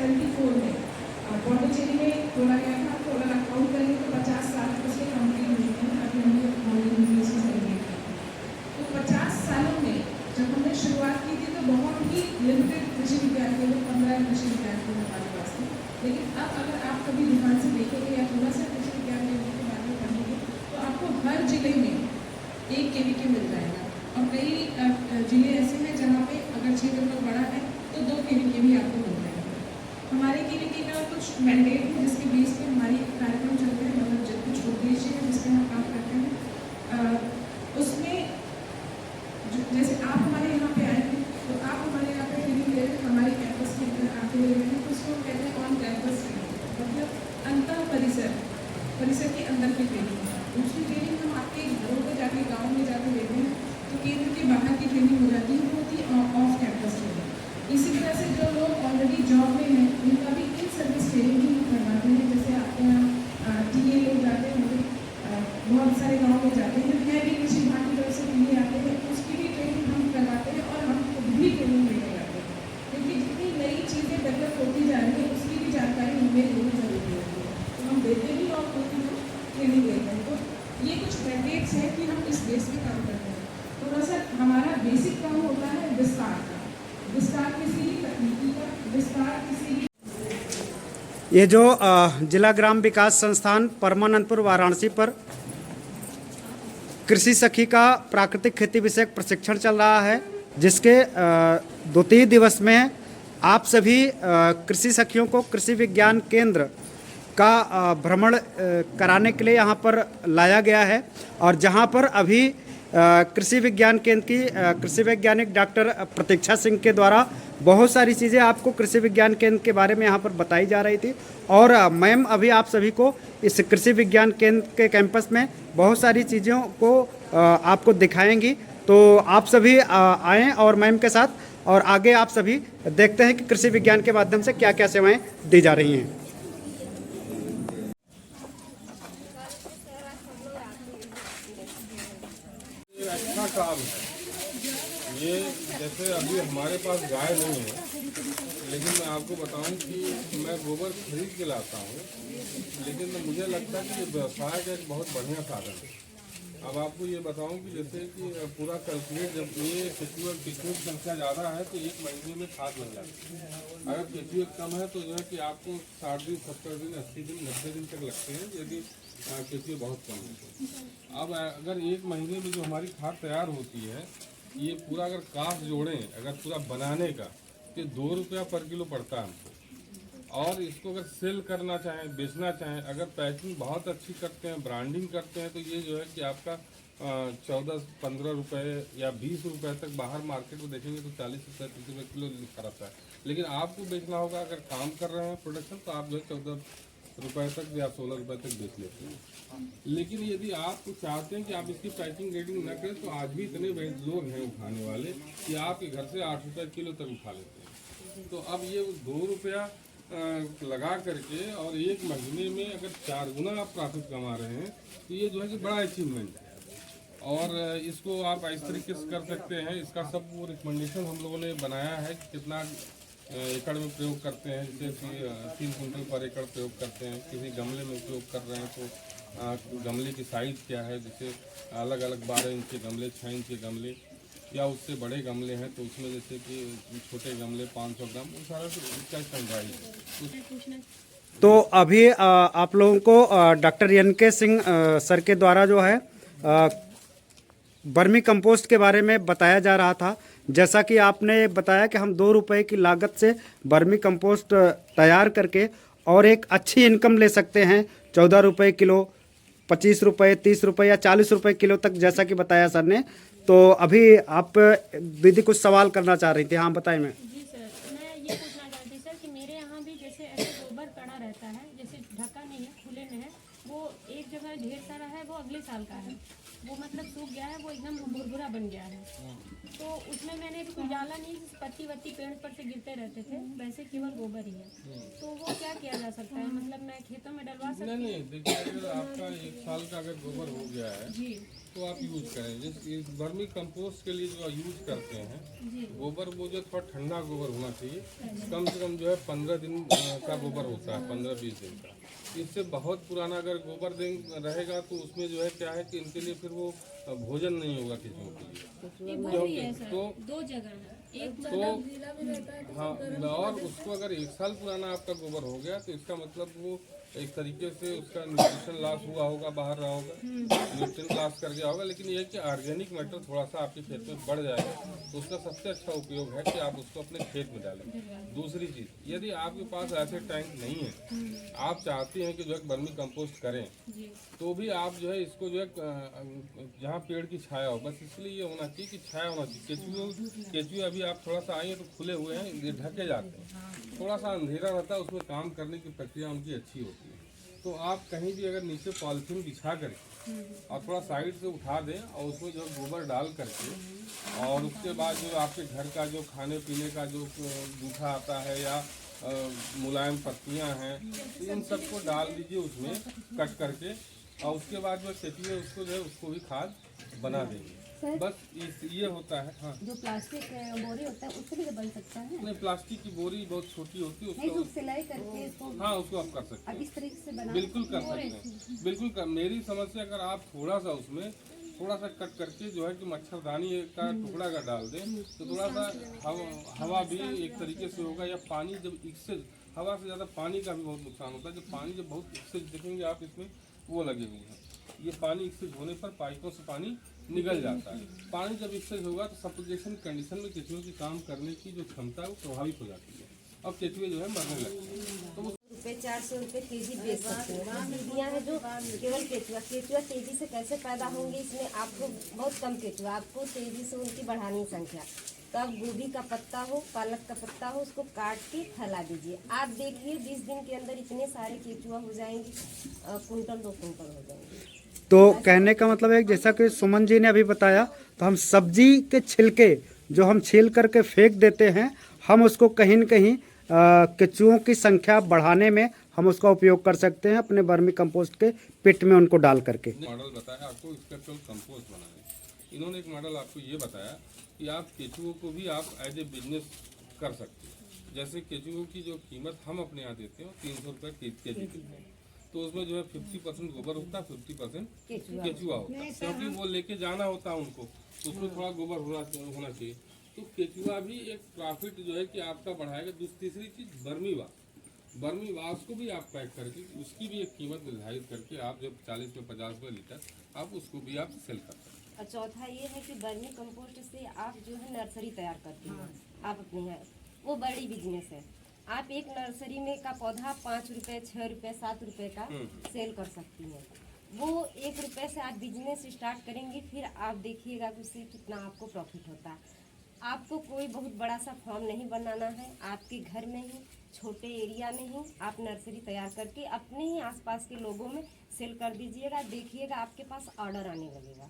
1974 में पौंडीचेरी में तोड़ा गया था। तो अगर आप काउंट करेंगे तो 50 साल उसके कंप्लीट हुए हैं। अभी हमने मॉडल यूनिवर्सिटी सेलिब्रेट किया। तो 50 सालों में जब हमने शुरुआत की थी तो बहुत ही लिमिटेड कृषि विद्यार्थी लोग, 15 कृषि विद्यार्थी हमारे पास थे। लेकिन अब अगर आप कभी ध्यान से देखेंगे या थोड़ा सा कृषि विज्ञान के बारे में पढ़ेंगे तो आपको हर जिले में एक केवीके मिल जाएगा। और कई जिले ऐसे हैं जहाँ पे अगर क्षेत्र में बड़ा है तो 2 केवीके भी आपको मिल जाएंगे। हमारे केवीके का कुछ मैंडेट है जिसके बेस पे हमारी कार्यक्रम चलते हैं, मतलब कुछ उद्देश्य है जिसमें हम काम करते हैं। उसमें जैसे आप हमारे यहाँ पे आए हैं तो आप हमारे यहाँ पे ट्रेनिंग ले रहे हैं, हमारे कैंपस के अंदर आके ले रहे हैं, तो उसको हम कहते हैं ऑन कैंपस ट्रेनिंग, मतलब अंतर परिसर के अंदर की ट्रेनिंग। दूसरी ट्रेनिंग हम आपके घरों में जाके, गाँव में जाके लेते हैं, तो केंद्र के बाहर की ट्रेनिंग हो जाती है, वो होती है ऑफ कैंपस ट्रेनिंग। इसी तरह से जो लोग ऑलरेडी जॉब में हैं उनका भी इन सर्विस ट्रेनिंग भी हम करवाते हैं। जैसे आपके यहाँ टीए लोग जाते होंगे, बहुत सारे गाँव में जाते हैं, मैं भी कृषि विभाग की तरफ से टीए आते हैं, उसकी भी ट्रेनिंग हम करवाते हैं और हम खुद भी ट्रेनिंग लेके जाते हैं। क्योंकि जितनी नई चीज़ें डेवलप होती जा रही है उसकी भी जानकारी हमें लेनी जरूरी होती है, तो हम देते भी और खुद भी ट्रेनिंग लेते हैं। तो ये कुछ मैंडेट्स हैं कि हम इस बेस पे काम करते हैं। थोड़ा सा हमारा बेसिक काम होता है विस्तार का, विस्तार किसी भी तकनीकी का, विस्तार किसी भी। ये जो जिला ग्राम विकास संस्थान परमानंदपुर वाराणसी पर कृषि सखी का प्राकृतिक खेती विषयक प्रशिक्षण चल रहा है, जिसके 2-3 दिवस में आप सभी कृषि सखियों को कृषि विज्ञान केंद्र का भ्रमण कराने के लिए यहाँ पर लाया गया है। और जहाँ पर अभी कृषि विज्ञान केंद्र की कृषि वैज्ञानिक डॉक्टर प्रतीक्षा सिंह के द्वारा बहुत सारी चीज़ें आपको कृषि विज्ञान केंद्र के बारे में यहाँ पर बताई जा रही थी। और मैम अभी आप सभी को इस कृषि विज्ञान केंद्र के कैंपस में बहुत सारी चीज़ों को आपको दिखाएंगी। तो आप सभी आएँ और मैम के साथ, और आगे आप सभी देखते हैं कि कृषि विज्ञान के माध्यम से क्या क्या सेवाएँ दी जा रही हैं। अच्छा काम है ये। जैसे अभी हमारे पास गाय नहीं है, लेकिन मैं आपको बताऊं कि मैं गोबर खरीद के लाता हूं, लेकिन मुझे लगता है कि ये व्यवसाय का एक बहुत बढ़िया साधन है। अब आपको ये बताऊं कि जैसे कि पूरा कैलकुलेट, जब ये केचुआ की संख्या ज़्यादा है तो 1 महीने में खाद बन जाती है। अगर केचुआ कम है तो जो है कि आपको 60 दिन, 70 दिन, 80 दिन, 90 दिन तक लगते हैं यदि केचुआ बहुत कम है। अब अगर 1 महीने में जो हमारी खाद तैयार होती है, ये पूरा अगर कास्ट जोड़ें, अगर पूरा बनाने का, तो 2 रुपया पर किलो पड़ता है हमको। और इसको अगर सेल करना चाहें, बेचना चाहें, अगर पैकिंग बहुत अच्छी करते हैं, ब्रांडिंग करते हैं, तो ये जो है कि आपका 14-15 रुपये या 20 रुपये तक बाहर मार्केट में देखेंगे तो 40 रुपये 30 रुपये किलो लिखा रहता है। लेकिन आपको बेचना होगा, अगर काम कर रहे हैं प्रोडक्शन, तो आप जो है 14 रुपये तक या 16 रुपये तक बेच लेते हैं। लेकिन यदि आप चाहते हैं कि आप इसकी पैकिंग रेटिंग न करें, तो आज भी इतने लोग हैं उठाने वाले कि आपके घर से 8 रुपये किलो तक उठा लेते हैं। तो अब ये 2 रुपया लगा करके और 1 महीने में अगर 4 गुना आप प्रॉफिट कमा रहे हैं, तो ये जो है कि बड़ा अचीवमेंट है। और इसको आप इस तरीके से कर सकते हैं। इसका सब वो रिकमेंडेशन हम लोगों ने बनाया है कि कितना एकड़ में प्रयोग करते हैं। जैसे कि 3 कुंटल पर एकड़ प्रयोग करते हैं। किसी गमले में उपयोग कर रहे हैं तो गमले की साइज़ क्या है, जैसे अलग अलग 12 इंच के गमले, 6 इंच के गमले, या उससे बड़े गमले हैं तो उसमें जैसे कि छोटे गमले 500 ग्राम, वो सारा इसका समझाइए। तो अभी आप लोगों को डॉक्टर NK सिंह सर के द्वारा जो है वर्मी कंपोस्ट के बारे में बताया जा रहा था। जैसा कि आपने बताया कि हम 2 रुपये की लागत से वर्मी कंपोस्ट तैयार करके और एक अच्छी इनकम ले सकते हैं। 14 रुपये किलो, 25 रुपये, 30 रुपये या 40 रुपये किलो तक, जैसा कि बताया सर ने। तो अभी आप दीदी कुछ सवाल करना चाह रही थी। हाँ बताएं। मैं जी सर, मैं ये पूछना चाहती सर कि मेरे यहाँ भी जैसे ऐसे गोबर पड़ा रहता है, जैसे ढका नहीं है, खुले में है, वो एक जगह ढेर सारा है, वो अगले साल का है। वो मतलब सूख गया है, वो एकदम भुरभुरा बन गया है। तो उसमें मैंने भी कुछ डाला नहीं, पत्ती वत्ती पेड़ पर से गिरते रहते थे, वैसे केवल गोबर ही है। तो वो क्या किया जा सकता है, मतलब मैं खेतों में डलवा सकती हूँ? नहीं, देखिए अगर आपका 1 साल का अगर गोबर हो गया है जी तो आप यूज करें। जिस वर्मी कंपोस्ट के लिए जो यूज करते हैं जी गोबर, वो जो थोड़ा ठंडा गोबर होना चाहिए। कम से कम जो है 15 दिन का गोबर होता है, 15-20 दिन का। इससे बहुत पुराना अगर गोबर रहेगा तो उसमें जो है क्या है कि इनके लिए फिर वो भोजन नहीं होगा केंचुओं के लिए। एक वो भी है सर, तो 2 जगह है, एक तो हाँ, और उसको अगर 1 साल पुराना आपका गोबर हो गया तो इसका मतलब वो एक तरीके से उसका न्यूट्रिशन लॉस हुआ होगा, बाहर रहा होगा, न्यूट्रिशन लॉस कर गया होगा। लेकिन ये है कि ऑर्गेनिक मैटर थोड़ा सा आपके खेत में बढ़ जाएगा, तो उसका सबसे अच्छा उपयोग है कि आप उसको अपने खेत में डालें। दूसरी चीज़, यदि आपके पास ऐसे टैंक नहीं है, आप चाहते हैं कि जो है वर्मी कंपोस्ट करें, जी तो भी आप जो है इसको जो है जहाँ पेड़ की छाया हो, बस इसलिए ये होना चाहिए कि छाया होना चाहिए। केचुए अभी आप थोड़ा सा आए हैं तो खुले हुए हैं, ये ढके जाते हैं, थोड़ा सा अंधेरा रहता है, उसमें काम करने की प्रक्रिया उनकी अच्छी होती है। तो आप कहीं भी अगर नीचे पॉलिथीन बिछा करके और थोड़ा साइड से उठा दें और उसमें जो गोबर डाल करके, और उसके बाद जो आपके घर का जो खाने पीने का जो जूठा आता है या मुलायम पत्तियां हैं, तो इन सबको डाल दीजिए उसमें कट करके, और उसके बाद जो केचुए उसको जो है उसको भी खाद बना देंगे। बस ये होता है। हाँ, जो प्लास्टिक बोरी होता है उससे भी बन सकता है। नहीं, प्लास्टिक की बोरी बहुत छोटी होती है नहीं, जो उसको, सिलाई करके इसको हाँ उसको आप कर सकते अब हैं, इस तरीके से बना बिल्कुल कर सकते हैं, बिल्कुल कर। मेरी समझ से अगर आप थोड़ा सा उसमें थोड़ा सा कट करके जो है कि मच्छरदानी का टुकड़ा का डाल दें तो थोड़ा सा हवा भी एक तरीके से होगा। या पानी जब इससे हवा से ज़्यादा पानी का भी बहुत नुकसान होता है। जब पानी जब बहुत इससे देखेंगे आप, इसमें वो लगे हुए हैं, ये पानी इससे धोने पर पाइपों से पानी निकल जाता है। पानी जब इससे होगा तो सफोकेशन कंडीशन में केचुओं की काम करने की जो क्षमता है वो प्रभावित हो जाती है और केचुए जो है मरने लगते हैं। तो रुपए 400 रुपए केजी बेच सकते हैं। दीदियाँ हैं जो केवल केचुआ तेजी से कैसे पैदा होंगे, इसमें आपको बहुत कम केचुआ, आपको तेजी से उनकी बढ़ानी संख्या। तो आप गोभी का पत्ता हो, पालक का पत्ता हो, उसको काट के फैला दीजिए। आप देखिए 20 दिन के अंदर इतने सारे केचुआ हो जाएंगे, कुंटल 2 कुंटल हो जाएंगे। तो कहने का मतलब है, जैसा कि सुमन जी ने अभी बताया, तो हम सब्जी के छिलके जो हम छील करके फेंक देते हैं, हम उसको कहीं न कहीं केचुओं की संख्या बढ़ाने में हम उसका उपयोग कर सकते हैं अपने वर्मी कंपोस्ट के पिट में उनको डाल करके। मॉडल बताया आपको स्ट्रक्चरल कंपोस्ट बनाने। इन्होंने एक मॉडल आपको ये बताया कि आप केचुओं को भी आप एज ए बिजनेस कर सकते हैं। जैसे केचुओं की जो कीमत हम अपने यहाँ देते हैं 300 रुपये के जी देते हैं, तो उसमें जो है 50% गोबर होता है, 50% केचुआ होता है, क्योंकि वो लेके जाना होता है उनको, तो उसमें थोड़ा गोबर होना चाहिए। तो केचुआ भी एक प्रॉफिट जो है कि आपका बढ़ाएगा। तीसरी चीज़ बर्मी वास को भी आप पैक करके उसकी भी एक कीमत निर्धारित करके आप जब 40 में 50 रुपये लीटर आप उसको भी आप सेल कर सकते हैं। और चौथा ये है कि वर्मी कंपोस्ट से आप जो है नर्सरी तैयार करते हैं आप अपने यहाँ, वो बड़ी बिजनेस है। आप एक नर्सरी में का पौधा 5 रुपये, 6 रुपये, 7 रुपये का सेल कर सकती हैं। वो 1 रुपये से आप बिजनेस स्टार्ट करेंगे, फिर आप देखिएगा कि उससे कितना आपको प्रॉफिट होता है। आपको कोई बहुत बड़ा सा फॉर्म नहीं बनाना है, आपके घर में ही छोटे एरिया में ही आप नर्सरी तैयार करके अपने ही आसपास के लोगों में सेल कर दीजिएगा। देखिएगा आपके पास ऑर्डर आने लगेगा।